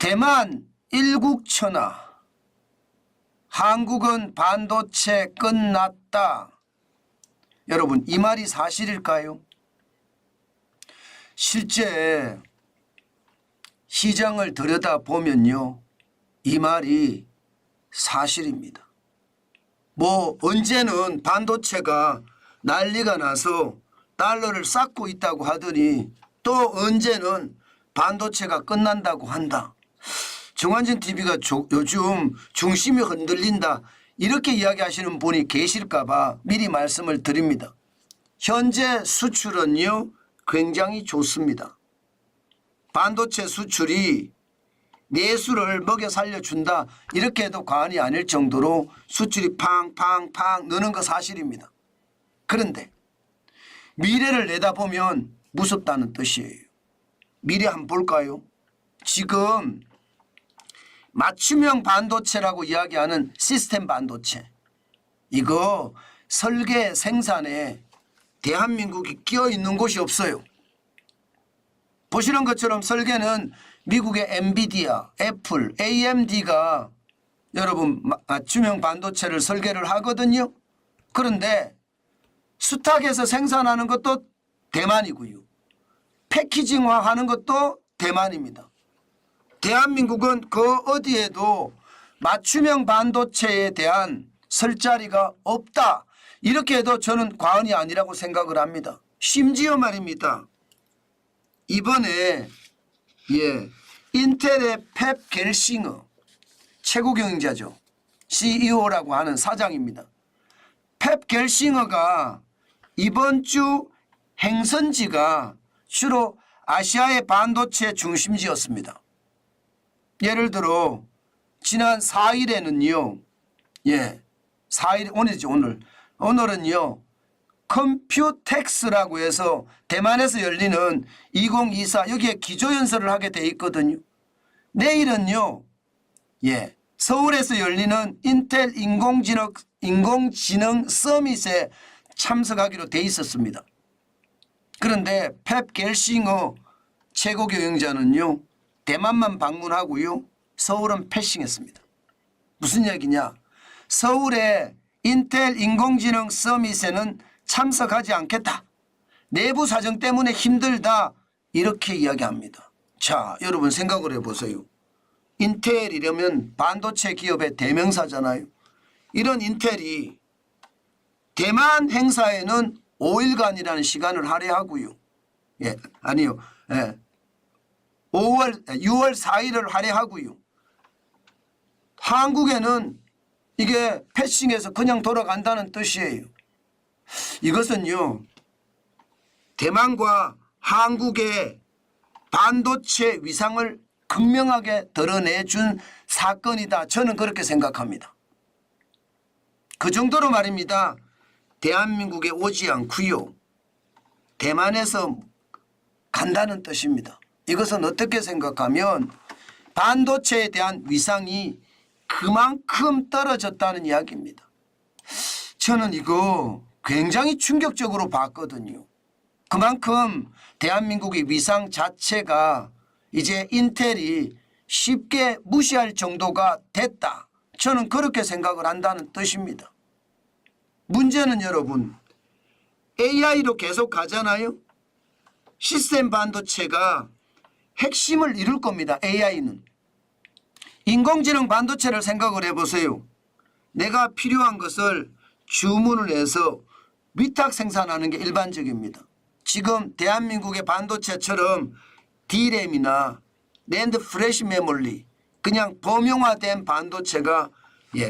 대만 일국천하, 한국은 반도체 끝났다. 여러분, 이 말이 사실일까요? 실제 시장을 들여다보면요, 이 말이 사실입니다. 뭐 언제는 반도체가 난리가 나서 달러를 쌓고 있다고 하더니 또 언제는 반도체가 끝난다고 한다. 정환진 TV가 요즘 중심이 흔들린다, 이렇게 이야기하시는 분이 계실까 봐 미리 말씀을 드립니다. 현재 수출은요 굉장히 좋습니다. 반도체 수출이 내수를 먹여 살려준다, 이렇게 해도 과언이 아닐 정도로 수출이 팡팡팡 느는 거 사실입니다. 그런데 미래를 내다보면 무섭다는 뜻이에요. 미래 한번 볼까요? 지금 맞춤형 반도체라고 이야기하는 시스템 반도체, 이거 설계 생산에 대한민국이 끼어 있는 곳이 없어요. 보시는 것처럼 설계는 미국의 엔비디아, 애플, AMD가 여러분 맞춤형 반도체를 설계를 하거든요. 그런데 수탁해서 생산하는 것도 대만이고요. 패키징화하는 것도 대만입니다. 대한민국은 그 어디에도 맞춤형 반도체에 대한 설 자리가 없다, 이렇게 해도 저는 과언이 아니라고 생각을 합니다. 심지어 말입니다, 이번에 인텔의 펩 겔싱어, 최고 경영자죠. CEO라고 하는 사장입니다. 펩 겔싱어가 이번 주 행선지가 주로 아시아의 반도체 중심지였습니다. 예를 들어 지난 4일에는요, 4일 오늘이죠, 오늘은요 컴퓨텍스라고 해서 대만에서 열리는 2024, 여기에 기조연설을 하게 돼 있거든요. 내일은요 서울에서 열리는 인텔 인공지능 서밋에 참석하기로 돼 있었습니다. 그런데 펩 겔싱어 최고 경영자는요 대만만 방문하고요 서울은 패싱했습니다. 무슨 얘기냐, 서울의 인텔 인공지능 서밋에는 참석하지 않겠다, 내부 사정 때문에 힘들다, 이렇게 이야기합니다. 자, 여러분 생각을 해보세요. 인텔이라면 반도체 기업의 대명사잖아요. 이런 인텔이 대만 행사에는 5일간이라는 시간을 할애하고요. 6월 4일을 할애하고요. 한국에는 이게 패싱해서 그냥 돌아간다는 뜻이에요. 이것은요 대만과 한국의 반도체 위상을 극명하게 드러내준 사건이다, 저는 그렇게 생각합니다. 그 정도로 말입니다, 대한민국에 오지 않고요 대만에서 간다는 뜻입니다. 이것은 어떻게 생각하면 반도체에 대한 위상이 그만큼 떨어졌다는 이야기입니다. 저는 이거 굉장히 충격적으로 봤거든요. 그만큼 대한민국의 위상 자체가 이제 인텔이 쉽게 무시할 정도가 됐다, 저는 그렇게 생각을 한다는 뜻입니다. 문제는 여러분 AI로 계속 가잖아요. 시스템 반도체가 핵심을 이룰 겁니다. AI는 인공지능 반도체를 생각을 해보세요. 내가 필요한 것을 주문을 해서 위탁 생산하는 게 일반적입니다. 지금 대한민국의 반도체처럼 D램이나 낸드 프레시 메모리, 그냥 범용화된 반도체가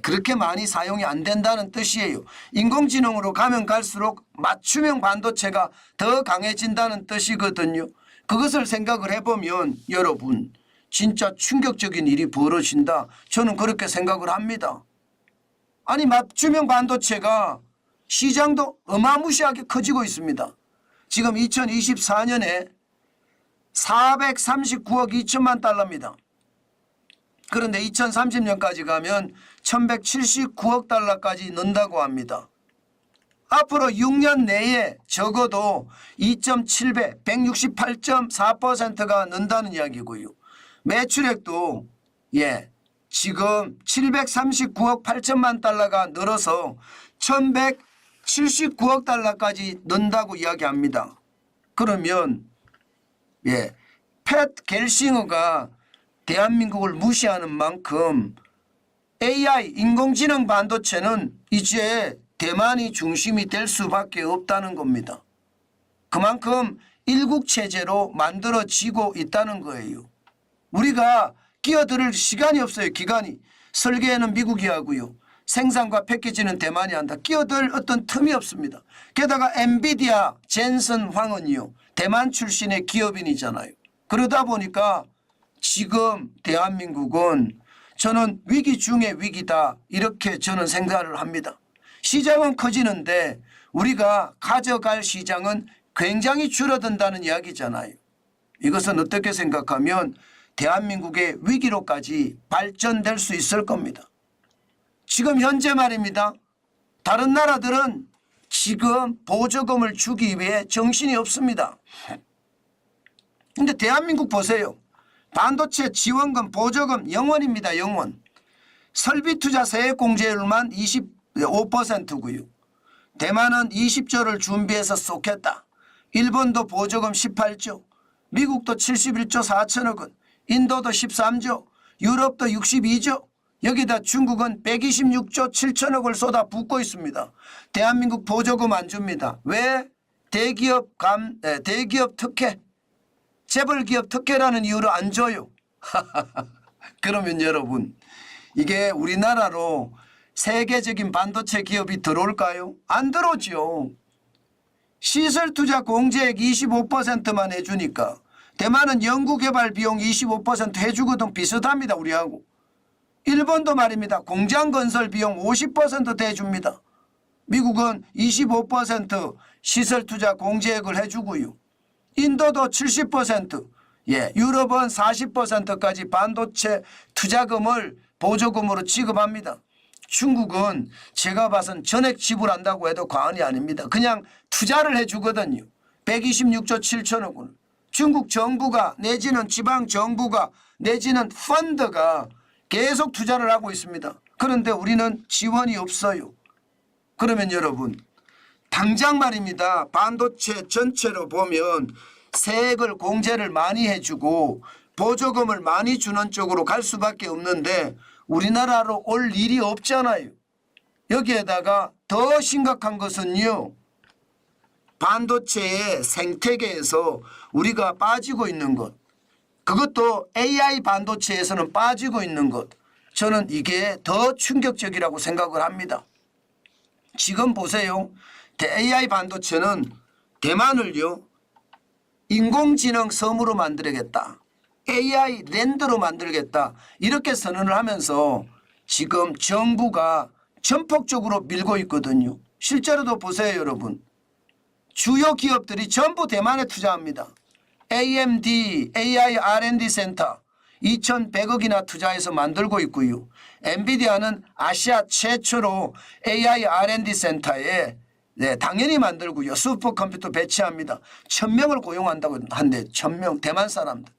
그렇게 많이 사용이 안 된다는 뜻이에요. 인공지능으로 가면 갈수록 맞춤형 반도체가 더 강해진다는 뜻이거든요. 그것을 생각을 해보면 여러분 진짜 충격적인 일이 벌어진다, 저는 그렇게 생각을 합니다. 아니 맞춤형 반도체가 시장도 어마무시하게 커지고 있습니다. 지금 2024년에 439억 2천만 달러입니다. 그런데 2030년까지 가면 1179억 달러까지 는다고 합니다. 앞으로 6년 내에 적어도 2.7배 168.4%가 는다는 이야기고요. 매출액도 지금 739억 8천만 달러가 늘어서 1179억 달러까지 는다고 이야기합니다. 그러면 팻 겔싱어가 대한민국을 무시하는 만큼 AI 인공지능 반도체는 이제 대만이 중심이 될 수밖에 없다는 겁니다. 그만큼 일국체제로 만들어지고 있다는 거예요. 우리가 끼어들 시간이 없어요. 기간이. 설계는 미국이 하고요. 생산과 패키지는 대만이 한다. 끼어들 어떤 틈이 없습니다. 게다가 엔비디아 젠슨 황은요. 대만 출신의 기업인이잖아요. 그러다 보니까 지금 대한민국은 저는 위기 중에 위기다. 이렇게 저는 생각을 합니다. 시장은 커지는데 우리가 가져갈 시장은 굉장히 줄어든다는 이야기잖아요. 이것은 어떻게 생각하면 대한민국의 위기로까지 발전될 수 있을 겁니다. 지금 현재 말입니다. 다른 나라들은 지금 보조금을 주기 위해 정신이 없습니다. 근데 대한민국 보세요. 반도체 지원금 보조금 0원입니다. 0원. 설비투자 세액공제율만 25%고요. 대만은 20조를 준비해서 쏟겠다. 일본도 보조금 18조, 미국도 71조 4천억 원, 인도도 13조, 유럽도 62조, 여기다 중국은 126조 7천억을 쏟아붓고 있습니다. 대한민국 보조금 안 줍니다. 왜? 대기업 특혜, 재벌기업 특혜라는 이유로 안 줘요. 그러면 여러분, 이게 우리나라로 세계적인 반도체 기업이 들어올까요? 안 들어오죠. 시설투자 공제액 25%만 해주니까 대만은 연구개발 비용 25% 해주거든. 비슷합니다. 우리하고. 일본도 말입니다. 공장 건설 비용 50% 대줍니다. 미국은 25% 시설투자 공제액을 해주고요. 인도도 70%, 유럽은 40%까지 반도체 투자금을 보조금으로 지급합니다. 중국은 제가 봐선 전액 지불한다고 해도 과언이 아닙니다. 그냥 투자를 해주거든요. 126조 7천억 원. 중국 정부가 내지는 지방 정부가 내지는 펀드가 계속 투자를 하고 있습니다. 그런데 우리는 지원이 없어요. 그러면 여러분, 당장 말입니다. 반도체 전체로 보면 세액을 공제를 많이 해주고 보조금을 많이 주는 쪽으로 갈 수밖에 없는데 우리나라로 올 일이 없잖아요. 여기에다가 더 심각한 것은요. 반도체의 생태계에서 우리가 빠지고 있는 것. 그것도 AI 반도체에서는 빠지고 있는 것. 저는 이게 더 충격적이라고 생각을 합니다. 지금 보세요. AI 반도체는 대만을요. 인공지능 섬으로 만들겠다. AI 랜드로 만들겠다. 이렇게 선언을 하면서 지금 정부가 전폭적으로 밀고 있거든요. 실제로도 보세요, 여러분. 주요 기업들이 전부 대만에 투자합니다. AMD, AI R&D 센터 2,100억이나 투자해서 만들고 있고요. 엔비디아는 아시아 최초로 AI R&D 센터에 당연히 만들고요. 슈퍼컴퓨터 배치합니다. 1,000명을 고용한다고 한대. 1,000명 대만 사람들.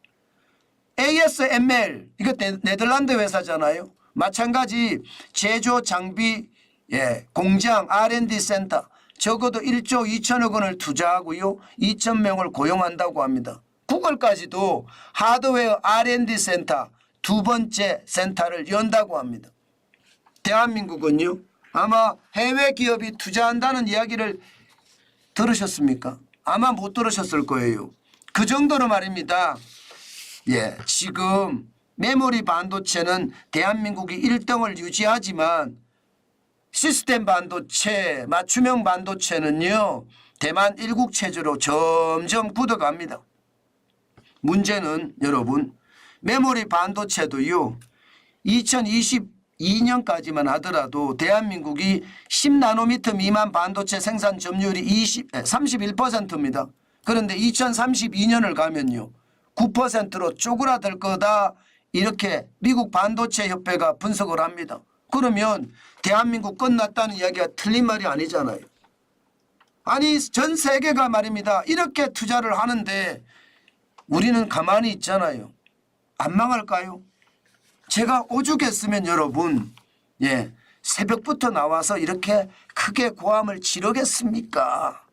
ASML 이거 네덜란드 회사잖아요. 마찬가지 제조 장비 공장 R&D 센터 적어도 1조 2천억 원을 투자하고요. 2,000명을 고용한다고 합니다. 구글까지도 하드웨어 R&D 센터 두 번째 센터를 연다고 합니다. 대한민국은요. 아마 해외 기업이 투자한다는 이야기를 들으셨습니까? 아마 못 들으셨을 거예요. 그 정도로 말입니다. 지금 메모리 반도체는 대한민국이 1등을 유지하지만 시스템 반도체, 맞춤형 반도체는요. 대만 일국체제로 점점 굳어갑니다. 문제는 여러분 메모리 반도체도요. 2022년까지만 하더라도 대한민국이 10나노미터 미만 반도체 생산 점유율이 31%입니다. 그런데 2032년을 가면요. 9%로 쪼그라들 거다. 이렇게 미국 반도체 협회가 분석을 합니다. 그러면 대한민국 끝났다는 이야기가 틀린 말이 아니잖아요. 아니 전 세계가 말입니다. 이렇게 투자를 하는데 우리는 가만히 있잖아요. 안 망할까요? 제가 오죽했으면 여러분 새벽부터 나와서 이렇게 크게 고함을 지르겠습니까?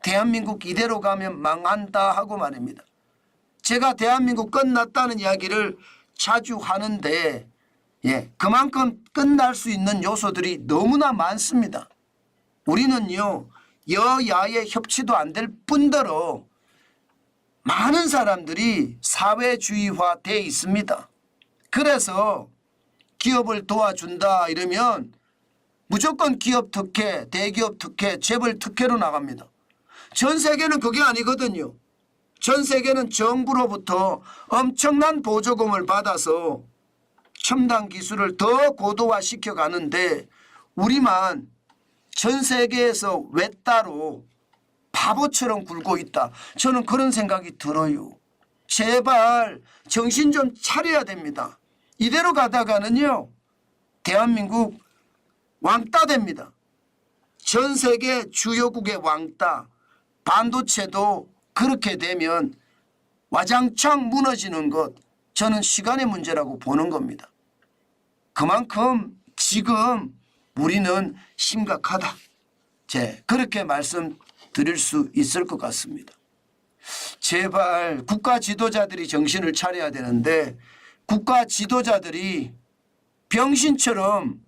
대한민국 이대로 가면 망한다 하고 말입니다. 제가 대한민국 끝났다는 이야기를 자주 하는데 그만큼 끝날 수 있는 요소들이 너무나 많습니다. 우리는요 여야의 협치도 안 될 뿐더러 많은 사람들이 사회주의화 돼 있습니다. 그래서 기업을 도와준다 이러면 무조건 기업 특혜, 대기업 특혜, 재벌 특혜로 나갑니다. 전 세계는 그게 아니거든요. 전 세계는 정부로부터 엄청난 보조금을 받아서 첨단 기술을 더 고도화시켜 가는데 우리만 전 세계에서 왜 따로 바보처럼 굴고 있다. 저는 그런 생각이 들어요. 제발 정신 좀 차려야 됩니다. 이대로 가다가는요 대한민국 왕따 됩니다. 전 세계 주요국의 왕따. 반도체도 그렇게 되면 와장창 무너지는 것, 저는 시간의 문제라고 보는 겁니다. 그만큼 지금 우리는 심각하다. 그렇게 말씀드릴 수 있을 것 같습니다. 제발 국가 지도자들이 정신을 차려야 되는데 국가 지도자들이 병신처럼,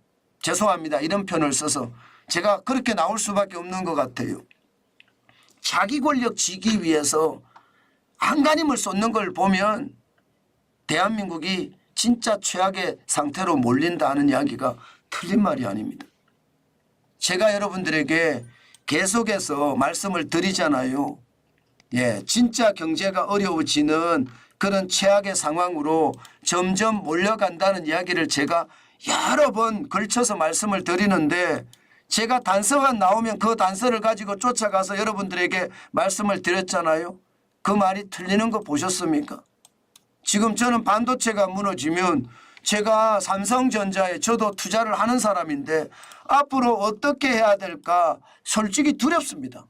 죄송합니다 이런 표현을 써서 제가 그렇게 나올 수밖에 없는 것 같아요. 자기 권력 지기 위해서 안간힘을 쏟는 걸 보면 대한민국이 진짜 최악의 상태로 몰린다는 이야기가 틀린 말이 아닙니다. 제가 여러분들에게 계속해서 말씀을 드리잖아요. 진짜 경제가 어려워지는 그런 최악의 상황으로 점점 몰려간다는 이야기를 제가 여러 번 걸쳐서 말씀을 드리는데 제가 단서가 나오면 그 단서를 가지고 쫓아가서 여러분들에게 말씀을 드렸잖아요. 그 말이 틀리는 거 보셨습니까? 지금 저는 반도체가 무너지면 제가 삼성전자에 저도 투자를 하는 사람인데 앞으로 어떻게 해야 될까 솔직히 두렵습니다.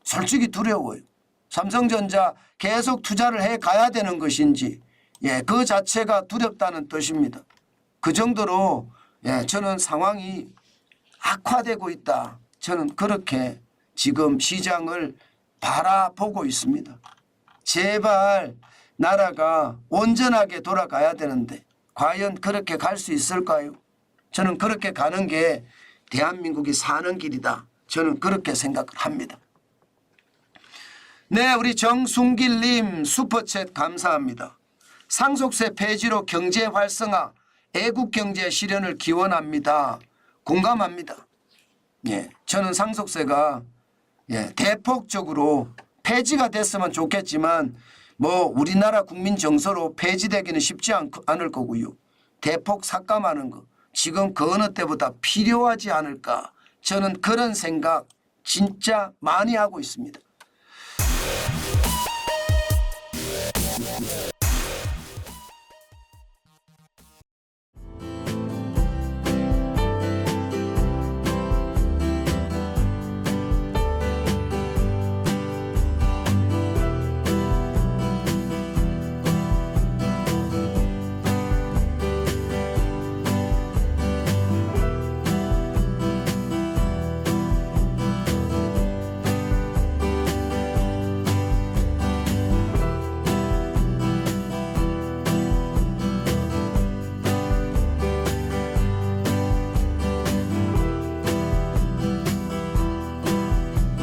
솔직히 두려워요. 삼성전자 계속 투자를 해 가야 되는 것인지 그 자체가 두렵다는 뜻입니다. 그 정도로 저는 상황이 악화되고 있다. 저는 그렇게 지금 시장을 바라보고 있습니다. 제발 나라가 온전하게 돌아가야 되는데 과연 그렇게 갈 수 있을까요? 저는 그렇게 가는 게 대한민국이 사는 길이다. 저는 그렇게 생각을 합니다. 네, 우리 정순길님 슈퍼챗 감사합니다. 상속세 폐지로 경제 활성화, 애국경제 실현을 기원합니다. 공감합니다. 저는 상속세가 대폭적으로 폐지가 됐으면 좋겠지만 우리나라 국민 정서로 폐지되기는 쉽지 않을 거고요. 대폭 삭감하는 거 지금 그 어느 때보다 필요하지 않을까. 저는 그런 생각 진짜 많이 하고 있습니다.